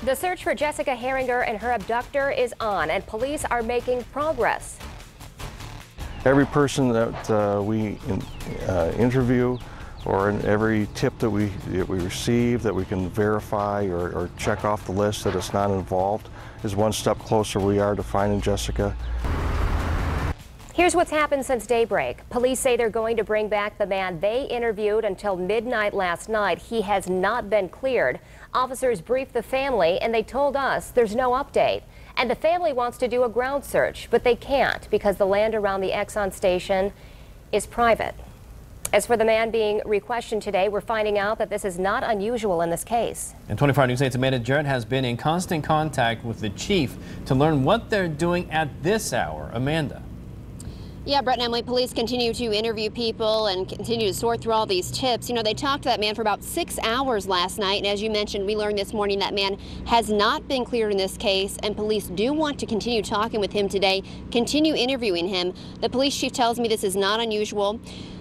The search for Jessica Heeringa and her abductor is on, and police are making progress. Every person that we interview, or in every tip that we receive that we can verify or check off the list that it's not involved, is one step closer we are to finding Jessica. Here's what's happened since daybreak. Police say they're going to bring back the man they interviewed until midnight last night. He has not been cleared. Officers briefed the family and they told us there's no update. And the family wants to do a ground search, but they can't because the land around the Exxon station is private. As for the man being re-questioned today, we're finding out that this is not unusual in this case. And 24 News 8's Amanda Jarrett has been in constant contact with the chief to learn what they're doing at this hour. Amanda. Yeah, Brett and Emily, police continue to interview people and continue to sort through all these tips. You know, they talked to that man for about 6 hours last night. And as you mentioned, we learned this morning that man has not been cleared in this case. And police do want to continue talking with him today, continue interviewing him. The police chief tells me this is not unusual.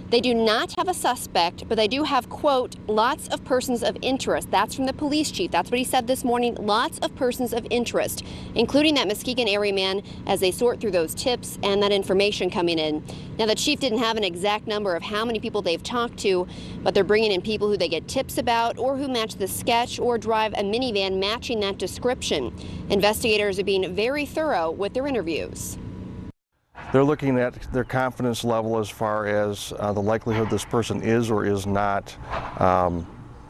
They do not have a suspect, but they do have, quote, lots of persons of interest. That's from the police chief. That's what he said this morning. Lots of persons of interest, including that Muskegon area man, as they sort through those tips and that information coming in. Now, the chief didn't have an exact number of how many people they've talked to, but they're bringing in people who they get tips about or who match the sketch or drive a minivan matching that description. Investigators are being very thorough with their interviews. They're looking at their confidence level as far as the likelihood this person is or is not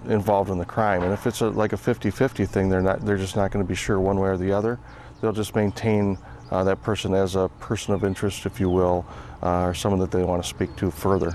involved in the crime. And if it's like a 50-50 thing, they're just not going to be sure one way or the other. They'll just maintain that person as a person of interest, if you will, or someone that they want to speak to further.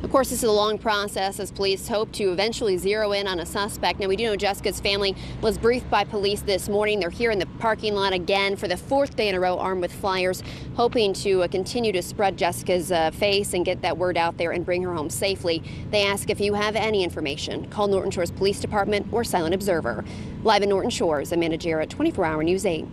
Of course, this is a long process as police hope to eventually zero in on a suspect. Now, we do know Jessica's family was briefed by police this morning. They're here in the parking lot again for the 4th day in a row, armed with flyers, hoping to continue to spread Jessica's face and get that word out there and bring her home safely. They ask if you have any information, call Norton Shores Police Department or Silent Observer. Live in Norton Shores, Amanda Jarrett, 24-Hour News 8.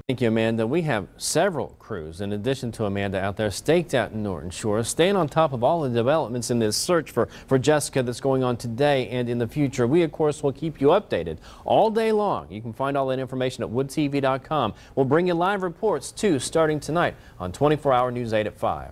Thank you, Amanda. We have several crews, in addition to Amanda, out there staked out in Norton Shores, staying on top of all the developments in this search for Jessica that's going on today and in the future. We, of course, will keep you updated all day long. You can find all that information at woodtv.com. We'll bring you live reports, too, starting tonight on 24 Hour News 8 at 5.